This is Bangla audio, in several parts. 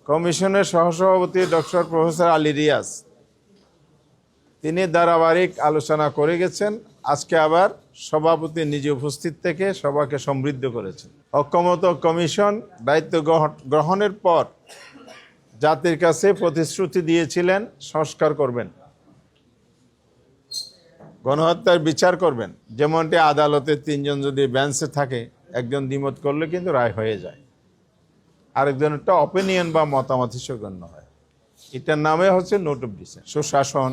কমিশনের সহসভাপতি ডক্টর প্রফেসর আলী রিয়াজ তিনি ধারাবাহিক আলোচনা করে গেছেন। আজকে আবার সভাপতি নিজে উপস্থিত থেকে সভাকে সমৃদ্ধ করেছেন। ঐক্যমত্য কমিশন দায়িত্ব গ্রহণের পর জাতির কাছে প্রতিশ্রুতি দিয়েছিলেন সংস্কার করবেন, গণহত্যার বিচার করবেন। যেমনটি আদালতে 3 জন যদি বেঞ্চে থাকে, একজন দ্বিমত করলে কিন্তু রায় হয়ে যায়, আরেকজনেরটা অপিনিয়ন বা মতামত হিসেবে গণ্য হয়। এটার নামে হচ্ছে নোট অফ ডিসেন্ট। সুশাসন,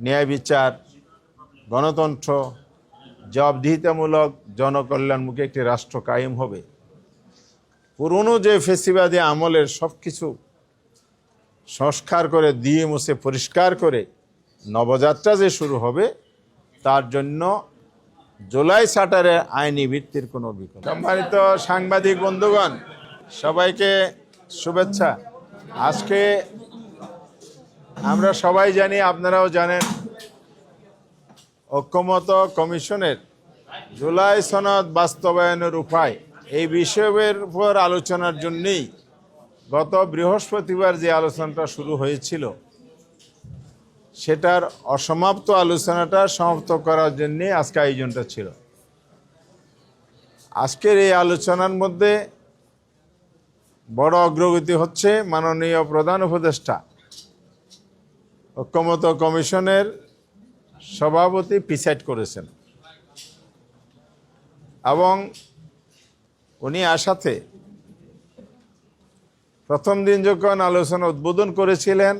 ন্যায় বিচার, গণতন্ত্র, জবাবদিহিতামূলক জনকল্যাণমুখী একটি রাষ্ট্র কায়েম হবে। পুরনো যে ফেসিবাদী আমলের সব কিছু সংস্কার করে দিয়ে মুছে পরিষ্কার করে নবযাত্রা যে শুরু হবে, তার জন্য জুলাই চার্টারের আইনি ভিত্তির কোনো বিকল্প। সম্মানিত সাংবাদিক বন্ধুগণ, সবাইকে শুভেচ্ছা। আজকে আমরা সবাই জানি, আপনারাও জানেন, ঐক্যমত্য কমিশনের জুলাই সনদ বাস্তবায়নের উপায় এই বিষয়ের উপর আলোচনার জন্যই গত বৃহস্পতিবার যে আলোচনাটা শুরু হয়েছিল, সেটার অসমাপ্ত আলোচনাটা সমাপ্ত করার জন্যে আজকে আয়োজনটা ছিল। আজকের এই আলোচনার মধ্যে বড় অগ্রগতি হচ্ছে মাননীয় প্রধান উপদেষ্টা ঐক্যমত্য কমিশনের সভাপতি প্রিসাইড করেছেন এবং উনি আসাতে প্রথম দিন যখন আলোচনা উদ্বোধন করেছিলেন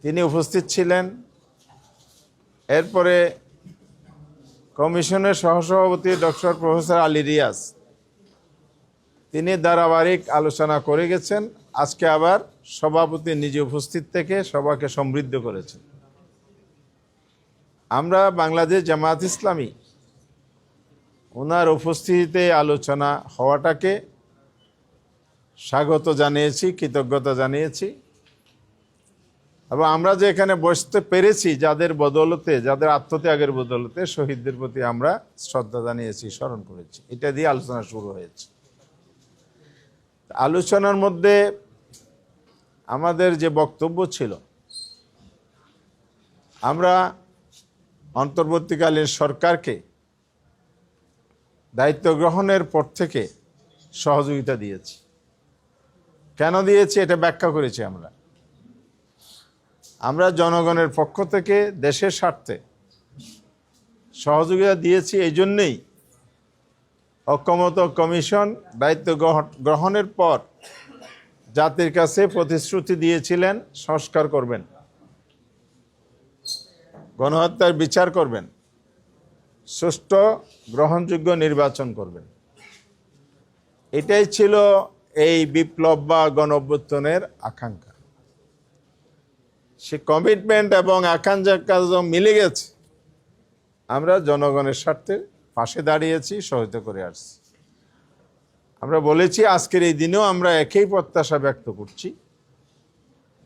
তিনি উপস্থিত ছিলেন। এরপরে কমিশনের সহসভাপতি ডক্টর প্রফেসর আলী রিয়াজ তিনি ধারাবাহিক আলোচনা করে গেছেন। আজকে আবার সভাপতি নিজে উপস্থিত থেকে সভাকে সমৃদ্ধ করেছেন। আমরা বাংলাদেশ জামায়াত ইসলামী ওনার উপস্থিতিতে আলোচনা হওয়াটাকে স্বাগত জানিয়েছি, কৃতজ্ঞতা জানিয়েছি এবং আমরা যে এখানে বসতে পেরেছি যাদের বদৌলতে, যাদের আত্মত্যাগের বদৌলতে, শহীদদের প্রতি আমরা শ্রদ্ধা জানিয়েছি, স্মরণ করেছি। এটা দিয়ে আলোচনা শুরু হয়েছে। আলোচনার মধ্যে আমাদের যে বক্তব্য ছিল, আমরা অন্তর্বর্তীকালীন সরকারকে দায়িত্ব গ্রহণের পর থেকে সহযোগিতা দিয়েছি। কেন দিয়েছি এটা ব্যাখ্যা করেছি। আমরা জনগণের পক্ষ থেকে দেশের স্বার্থে সহযোগিতা দিয়েছি। এই জন্যেই ঐক্যমত্য কমিশন দায়িত্ব গ্রহণের পর জাতির কাছে প্রতিশ্রুতি দিয়েছিলেন সংস্কার করবেন, গণহত্যার বিচার করবেন, সুষ্ঠু গ্রহণযোগ্য নির্বাচন করবেন। এটাই ছিল এই বিপ্লব বা গণঅভ্যুত্থানের আকাঙ্ক্ষা। সে কমিটমেন্ট এবং আকাঙ্ক্ষা মিলে গেছে। আমরা জনগণের স্বার্থে পাশে দাঁড়িয়েছি, সহায়তা করে আসছি। আমরা বলেছি আজকের এই দিনেও আমরা একই প্রত্যাশা ব্যক্ত করছি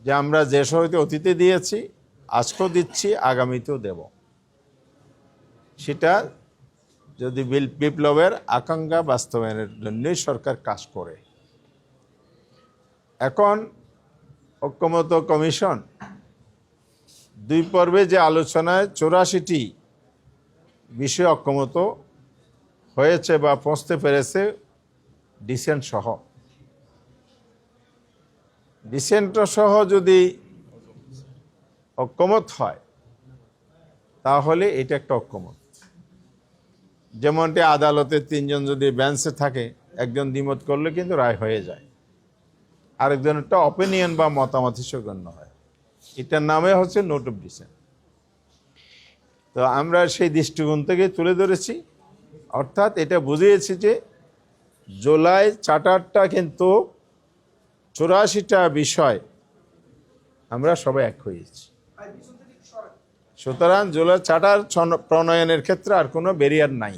যে আমরা যে সহায়তা অতীতে দিয়েছি, আজকেও দিচ্ছি, আগামীতেও দেব। সেটা যদি বিপ্লবের আকাঙ্ক্ষা বাস্তবায়নের জন্যই সরকার কাজ করে। এখন ঐক্যমত্য কমিশন 2 পর্বে যে আলোচনায় 84টি বিষয়ে ঐক্যমত হয়েছে বা পৌঁছতে পেরেছে, ডিসেন্ট সহ। ডিসেন্ট সহ যদি ঐক্যমত হয় তাহলে এটা একটা ঐক্যমত। যেমনটি আদালতে 3 জন যদি বেঞ্চে থাকে, একজন দ্বিমত করলে কিন্তু রায় হয়ে যায়, আরেকজনেরটা অপিনিয়ন বা মতামত হিসেবে গণ্য হয়। এটার নামে হচ্ছে নোট অফ ডিসেন্ট। তো আমরা সেই দৃষ্টিকোণ থেকে তুলে ধরেছি, অর্থাৎ এটা বুঝিয়েছি যে জুলাই চার্টারটা কিন্তু 84টা বিষয় আমরা সবাই এক হয়েছি। সুতরাং জুলাই চার্টার প্রণয়নের ক্ষেত্রে আর কোনো ব্যারিয়ার নাই,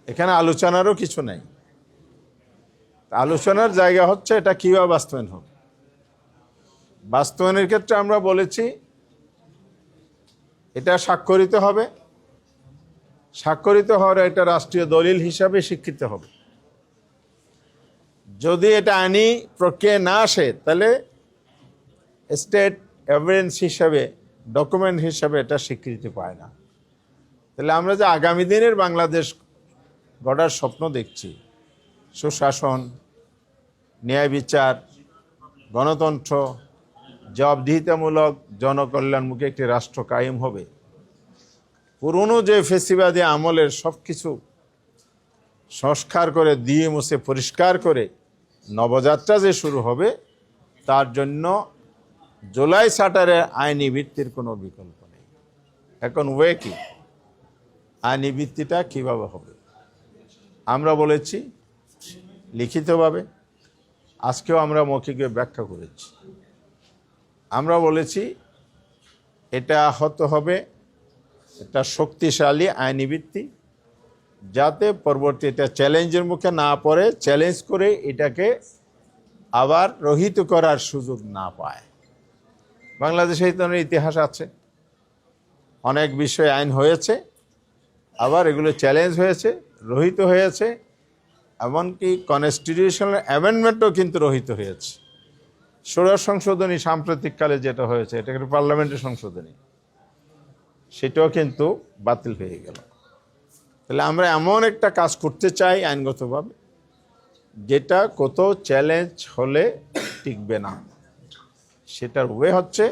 এখানে আলোচনারও কিছু নাই। আলোচনার জায়গা হচ্ছে এটা কীভাবে বাস্তবায়ন হবে। বাস্তবায়নের ক্ষেত্রে আমরা বলেছি এটা স্বাক্ষরিত হবে, স্বাক্ষরিত হওয়ার এটা রাষ্ট্রীয় দলিল হিসাবে স্বীকৃত হবে। যদি এটা আইনি প্রক্রিয়া না আসে তাহলে স্টেট এভিডেন্স হিসাবে, ডকুমেন্ট হিসাবে এটা স্বীকৃতি পায় না। তাহলে আমরা যে আগামী দিনের বাংলাদেশ গড়ার স্বপ্ন দেখছি, সুশাসন, ন্যায় বিচার, গণতন্ত্র, জবাবদিহিতামূলক জনকল্যাণমুখী একটি রাষ্ট্র কায়েম হবে, পুরনো যে ফেসিবাদী আমলের সব কিছু সংস্কার করে দিয়ে মুছে পরিষ্কার করে নবযাত্রা যে শুরু হবে, তার জন্য জুলাই চার্টারের আইনি ভিত্তির কোনো বিকল্প নেই। এখন ওয়ে কি, আইনি ভিত্তিটা কীভাবে হবে? আমরা বলেছি লিখিতভাবে, আজকেও আমরা মৌখিকে ব্যাখ্যা করেছি। আমরা বলেছি এটা হতে হবে একটা শক্তিশালী আইনি ভিত্তি, যাতে পরবর্তী এটা চ্যালেঞ্জের মুখে না পড়ে, চ্যালেঞ্জ করে এটাকে আবার রহিত করার সুযোগ না পায়। বাংলাদেশে এই ধরনের ইতিহাস আছে, অনেক বিষয়ে আইন হয়েছে, আবার এগুলো চ্যালেঞ্জ হয়েছে, রহিত হয়েছে, এমনকি কনস্টিটিউশনাল অ্যামেন্ডমেন্টও কিন্তু রহিত হয়েছে। ষোড়শ সংশোধনী সাম্প্রতিককালে যেটা হয়েছে, এটা কিন্তু পার্লামেন্টের সংশোধনী, সেটাও কিন্তু বাতিল হয়ে গেল। তাহলে আমরা এমন একটা কাজ করতে চাই আইনগতভাবে, যেটা কোথাও চ্যালেঞ্জ হলে টিকবে না। সেটার ওয়ে হচ্ছে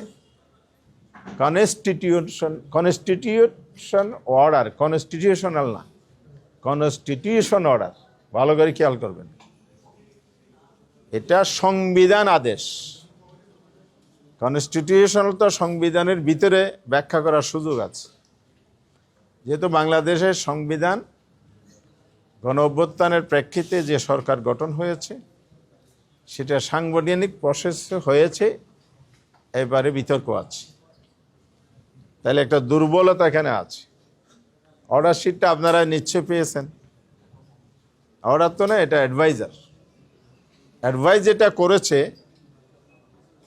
কনস্টিটিউশন অর্ডার, কনস্টিটিউশনাল না, কনস্টিটিউশন অর্ডার। ভালো করে খেয়াল করবেন, এটা সংবিধান আদেশ। কনস্টিটিউশনাল তো সংবিধানের ভিতরে ব্যাখ্যা করার সুযোগ আছে। যেহেতু বাংলাদেশের সংবিধান গণ অভ্যুত্থানের প্রেক্ষিতে যে সরকার গঠন হয়েছে, সেটা সাংবিধানিক প্রসেস হয়েছে, এবারে বিতর্ক আছে। তাহলে একটা দুর্বলতা এখানে আছে। অর্ডার শিটটা আপনারা নিশ্চয় পেয়েছেন। অর্ডার তো না, এটা অ্যাডভাইজার। অ্যাডভাইজ যেটা করেছে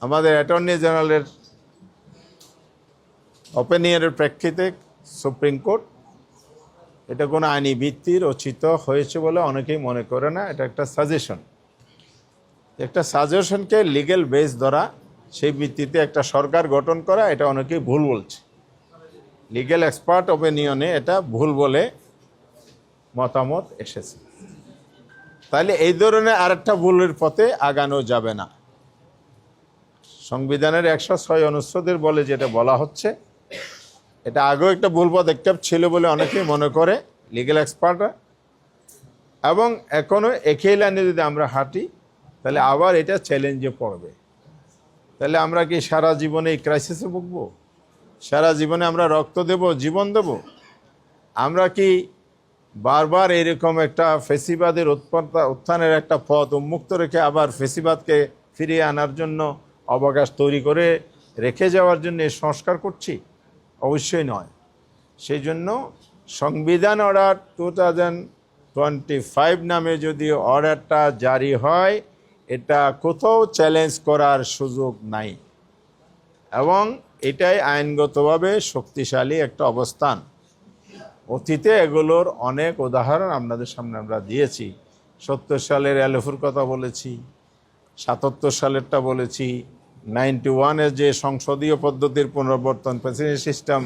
আমাদের অ্যাটর্নি জেনারেলের ওপিনিয়নের প্রেক্ষিতে সুপ্রিম কোর্ট, এটা কোনো আইনি ভিত্তি রচিত হয়েছে বলে অনেকেই মনে করে না। এটা একটা সাজেশন, একটা সাজেশনকে লিগ্যাল বেস ধরা, সেই ভিত্তিতে একটা সরকার গঠন করা, এটা অনেকেই ভুল বলছে। লিগ্যাল এক্সপার্ট ওপিনিয়নে এটা ভুল বলে মতামত এসেছে। তাহলে এই ধরনের আরেকটা ভুলের পথে আগানো যাবে না। সংবিধানের 106 অনুচ্ছেদের বলে যেটা বলা হচ্ছে, এটা আগেও একটা ভুল পদক্ষেপ ছিল বলে অনেকেই মনে করে লিগ্যাল এক্সপার্টরা, এবং এখনও একই লাইনে যদি আমরা হাঁটি তাহলে আবার এটা চ্যালেঞ্জে পড়বে। তাহলে আমরা কি সারা জীবনে এই ক্রাইসিসে ভুগবো? সারা জীবনে আমরা রক্ত দেব, জীবন দেব? আমরা কি বারবার এরকম একটা ফেসিবাদের উত্থানের একটা পথ উন্মুক্ত রেখে আবার ফেসিবাদকে ফিরিয়ে আনার জন্য অবকাশ তৈরি করে রেখে যাওয়ার জন্য সংস্কার করছি? অবশ্যই নয়। সেই জন্য সংবিধান অর্ডার 2025 নামে যদি অর্ডারটা জারি হয়, এটা কোথাও চ্যালেঞ্জ করার সুযোগ নাই, এবং এটাই আইনগতভাবে শক্তিশালী একটা অবস্থান। অতীতে এগুলোর অনেক উদাহরণ আপনাদের সামনে আমরা দিয়েছি। 70 সালের এলএফুর কথা বলেছি, 77 সালেরটা বলেছি, 91-এর যে সংসদীয় পদ্ধতির পুনর্বর্তন, প্রেসিডেন্ট সিস্টেম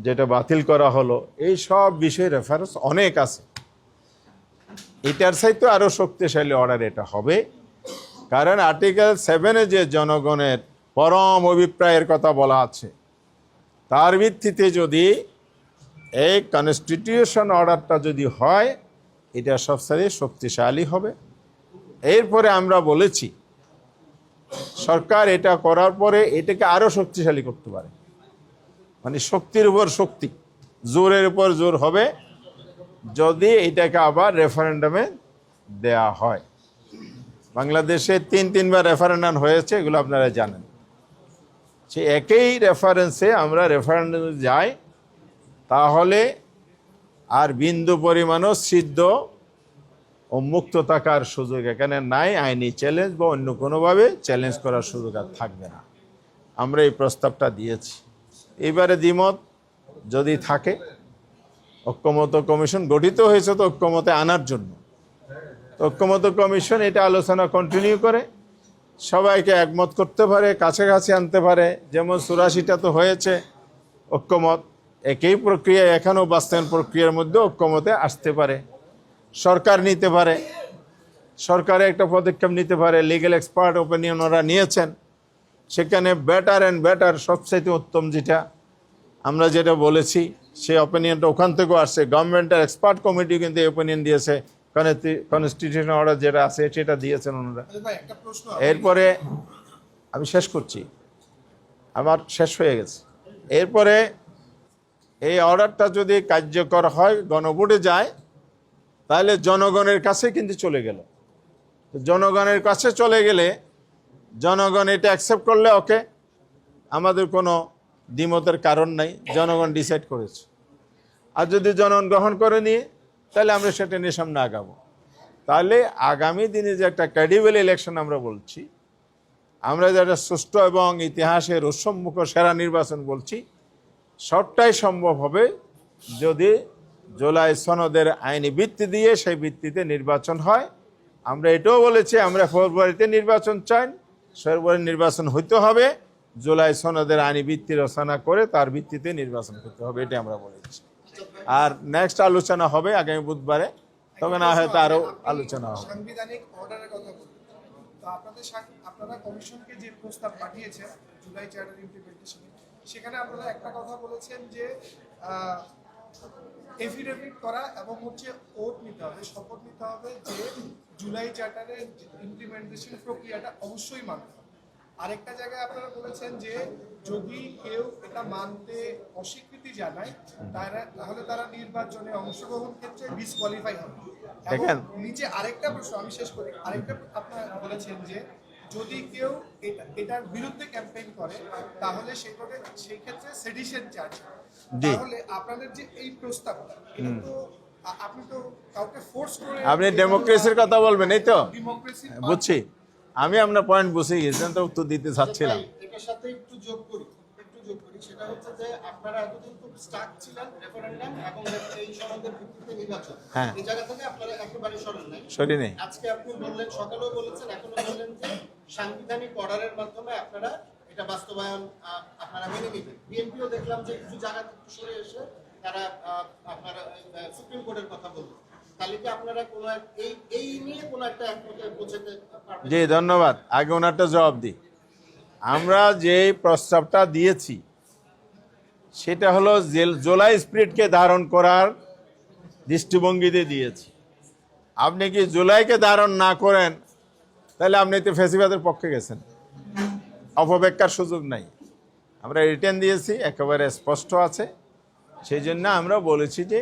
যেটা বাতিল করা হলো, এই সব বিষয়ে রেফারেন্স অনেক আছে। এটার চাইতে আরও শক্তিশালী অর্ডার এটা হবে, কারণ আর্টিকেল 7-এ যে জনগণের পরম অভিপ্রায়ের কথা বলা আছে, তার ভিত্তিতে যদি এই কনস্টিটিউশন অর্ডারটা যদি হয়, এটা সবচেয়ে শক্তিশালী হবে। এরপরে আমরা বলেছি সরকার এটা করার পরে এটাকে আরও শক্তিশালী করতে পারে, মানে শক্তির উপর শক্তি, জোরের উপর জোর হবে যদি এটাকে আবার রেফারেন্ডামে দেয়া হয়। বাংলাদেশে 3বার রেফারেন্ডাম হয়েছে, এগুলো আপনারা জানেন। সে একই রেফারেন্সে আমরা রেফারেন্ডামে যাই, তাহলে আর বিন্দু পরিমাণও সিদ্ধ ও মুক্ত থাকার সুযোগ এখানে নাই। আইনি চ্যালেঞ্জ বা অন্য কোনোভাবে চ্যালেঞ্জ করার সুযোগ আর থাকবে না। আমরা এই প্রস্তাবটা দিয়েছি। এবারে দ্বিমত যদি থাকে, ঐক্যমত কমিশন গঠিত হয়েছে তো ঐক্যমতে আনার জন্য, তো ঐক্যমত্য কমিশন এটা আলোচনা কন্টিনিউ করে সবাইকে একমত করতে পারে, কাছাকাছি আনতে পারে। যেমন 84টা তো হয়েছে ঐক্যমত, একই প্রক্রিয়া এখনও বাস্তবায়ন প্রক্রিয়ার মধ্যে ঐক্যমতে আসতে পারে। সরকার নিতে পারে, সরকারে একটা পদক্ষেপ নিতে পারে। লিগ্যাল এক্সপার্ট ওপিনিয়ন ওরা নিয়েছেন, সেখানে বেটার অ্যান্ড বেটার, সবচাইতে উত্তম যেটা আমরা যেটা বলেছি সেই অপিনিয়নটা ওখান থেকেও আসছে। গভর্নমেন্টের এক্সপার্ট কমিটি কিন্তু এই ওপিনিয়ন দিয়েছে, কনস্টিটিউশন অর্ডার যেটা আছে সেটা দিয়েছেন ওনারা। এরপরে আমি শেষ করছি, আমার শেষ হয়ে গেছে। এরপরে এই অর্ডারটা যদি কার্যকর হয়, গণভোটে যায়, তাহলে জনগণের কাছে কিন্তু চলে গেল। জনগণের কাছে চলে গেলে জনগণ এটা অ্যাকসেপ্ট করলে ওকে, আমাদের কোনো দ্বিমতের কারণ নাই, জনগণ ডিসাইড করেছে। আর যদি জনগণ গ্রহণ করে নিয়ে, তাহলে আমরা সেটা নিয়ে সামনে আগাবো। তাহলে আগামী দিনে যে একটা ক্রেডিবল ইলেকশন আমরা বলছি, আমরা যেটা সুষ্ঠু এবং ইতিহাসের উৎসম্মুখ সেরা নির্বাচন বলছি, সবটাই সম্ভব হবে যদি জুলাই সনদের আইনি ভিত্তি দিয়ে সেই ভিত্তিতে নির্বাচন হয়। আমরা এটাও বলেছি আমরা ফেব্রুয়ারিতে নির্বাচন চাই, ফেব্রুয়ারি নির্বাচন হইতে হবে, জুলাই সনদের আইনি ভিত্তি রচনা করে তার ভিত্তিতে নির্বাচন করতে হবে, এটা আমরা বলেছি। আর নেক্সট আলোচনা হবে আগামী বুধবারে, তবে না হয়তো আরো আলোচনা হবে। সাংবিধানিক অর্ডারের কথা বলতে তো আপনারা কমিশনকে যে প্রস্তাব পাঠিয়েছেন জুলাই চার্টার ইমপ্লিমেন্টেশন, সেখানে আপনারা একটা কথা বলেছেন যে এফিডেভিট করা এবং ওট নিতে হবে, শপথ নিতে হবে যে জুলাই চার্টারের ইমপ্লিমেন্টেশন প্রক্রিয়াটা অবশ্যই মানতে হবে। আরেকটা জায়গায় আপনারা বলেছেন যে যদি কেউ এটা মানতে অস্বীকৃতি জানায় তাহলে তারা নির্বাচনে অংশগ্রহণ ক্ষেত্রে ডিসকোয়ালিফাই হবে। দেখেন নিচে আরেকটা প্রশ্ন আমি শেষ করি, আরেকটা আপনারা বলেছেন যে যদি কেউ এটার বিরুদ্ধে ক্যাম্পেইন করে তাহলে সেই ক্ষেত্রে সেডিশন চার্জ। তাহলে আপনাদের যে এই প্রস্তাবটা, এটা তো আপনি তো কাউকে ফোর্স করে, আপনি ডেমোক্রেসির কথা বলবেন, এই তো ডেমোক্রেসি বুঝছি আমি, আপনার পয়েন্ট বুঝে গেছেন, তো উত্তর দিতে চাচ্ছিলাম। এটার সাথে একটু যোগ করি, সেটা হচ্ছে যে আপনারা এতদিন খুব স্টাক ছিলেন রেফারেন্ডাম এবং এই সনদের ভিত্তিতে নির্বাচন, এই জায়গা থেকে আপনারা একেবারে সরি নেই। আজকে আপনি বললেন, সকালেও বলেছেন, এখনো বললেন যে সাংবিধানিক অর্ডারের মাধ্যমে আপনারা এটা বাস্তবায়ন আপনারা মেনে নেবেন। বিএনপিও দেখলাম যে কিছু জায়গা থেকে সরে এসে তারা আপনারা সুপ্রিম কোর্টের কথা বললেন। তাহলে কি আপনারা কোনো এই নিয়ে কোনো একটা একমতে পৌঁছাতে পারবেন? জি ধন্যবাদ। আগে ওনারটা জবাব দিই। আমরা যে প্রস্তাবটা দিয়েছি সেটা হলো জুলাই স্পিরিটকে ধারণ করার দৃষ্টিভঙ্গিতে দিয়েছি। আপনি কি জুলাইকে ধারণ না করেন তাহলে আপনি তো ফ্যাসিবাদের পক্ষে গেছেন, অপব্যাখ্যার সুযোগ নাই। আমরা রিটেন দিয়েছি, একেবারে স্পষ্ট আছে। সেই জন্য আমরা বলেছি যে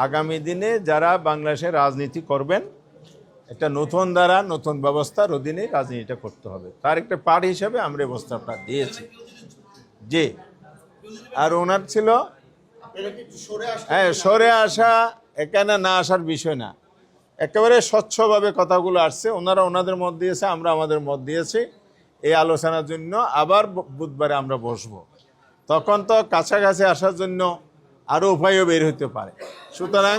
আগামী দিনে যারা বাংলাদেশে রাজনীতি করবেন, একটা নতুন ধারা, নতুন ব্যবস্থার অধীনে রাজনীতিটা করতে হবে, তার একটা পার্ট হিসেবে আমরা এই প্রস্তাবটা দিয়েছি। জি, আর ওনার ছিল হ্যাঁ সরে আসা, এখানে না আসার বিষয় না, একেবারে স্বচ্ছভাবে কথাগুলো আসছে। ওনারা ওনাদের মত দিয়েছে, আমরা আমাদের মত দিয়েছি। এই আলোচনার জন্য আবার বুধবারে আমরা বসবো, তখন তো কাছাকাছি আসার জন্য আরো উপায়ও বের হতে পারে। সুতরাং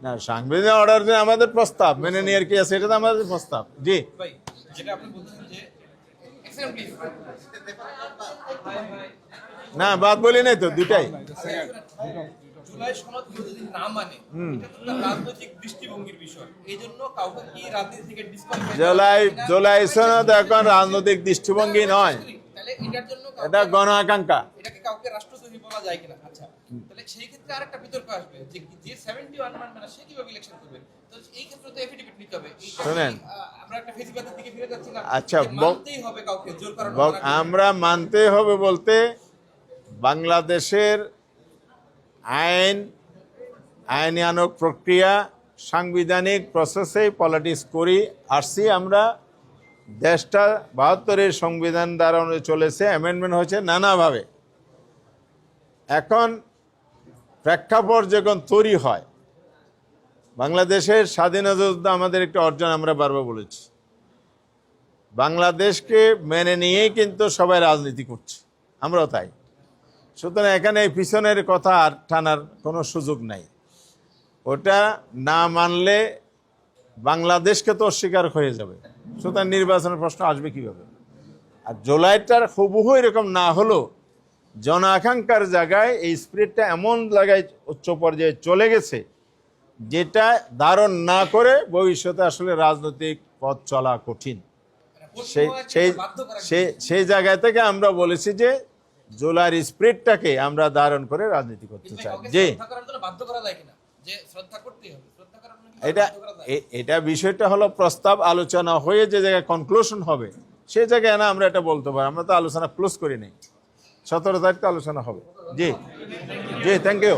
না, সাংবিধানিক অর্ডার যে আমাদের প্রস্তাব মেনে নেওয়ার কি আছে, এটা তো আমাদের প্রস্তাব। জি না, বাদ বলি নাই তো, দুটাই। জুলাই সনদ যদি না মানে, এটা তো রাজনৈতিক দৃষ্টিভঙ্গির বিষয়। এইজন্য কাউকে কি রাজনীতি থেকে ডিসকোয়ালিফাই, জুলাই সনদ এখন রাজনৈতিক দৃষ্টিভঙ্গি নয়, তাহলে এটার জন্য এটা গণ আকাঙ্ক্ষা। এটাকে কাউকে রাষ্ট্রদ্রোহী বলা যায় কিনা? আচ্ছা, তাহলে সেই ক্ষেত্রে আরেকটা বিতর্ক আসবে যে 71 মানবে না, সে কিভাবে ইলেকশন করবে? তো এই ক্ষেত্রে তো এফিডেভিট নিতে হবে। শুনেন, আমরা একটা ফেসিবাদের দিকে ফিরে যাচ্ছি না? আচ্ছা, মানতেই হবে কাউকে জোর করার, আমরা মানতে হবে বলতে বাংলাদেশের আইনানুগ প্রক্রিয়া, সাংবিধানিক প্রসেসে পলিটিক্স করি আসছি আমরা। দেশটা 72-এর সংবিধান দ্বারা চলেছে, অ্যামেন্ডমেন্ট হয়েছে নানাভাবে। এখন প্রেক্ষাপট যখন তৈরি হয়, বাংলাদেশের স্বাধীনতা যুদ্ধ আমাদের একটা অর্জন, আমরা বারবার বলেছি। বাংলাদেশকে মেনে নিয়েই কিন্তু সবাই রাজনীতি করছে, আমরাও তাই। সুতরাং এখানে এই পিছনের কথা আর টানার কোনো সুযোগ নাই। ওটা না মানলে বাংলাদেশকে তো অস্বীকার হয়ে যাবে, সুতরাং নির্বাচনের প্রশ্ন আসবে কিভাবে? আর জুলাইটার হুবহু এরকম না হলো জন আকাঙ্ক্ষার জায়গায় এই স্পিরিটটা এমন জায়গায় উচ্চ পর্যায়ে চলে গেছে যেটা ধারণ না করে ভবিষ্যতে আসলে রাজনৈতিক পথ চলা কঠিন। সেই সেই সেই জায়গা থেকে আমরা বলেছি যে জুলাইয়ের স্পিরিটটাকে আমরা ধারণ করে রাজনীতি করতে চাই। যে এটা বিষয়টা হলো প্রস্তাব আলোচনা হয়ে যে জায়গায় কনক্লুশন হবে সেই জায়গায় না আমরা এটা বলতে পারি। আমরা তো আলোচনা ক্লোজ করি নাই, 17 তারিখ তো আলোচনা হবে। জি জি, থ্যাংক ইউ।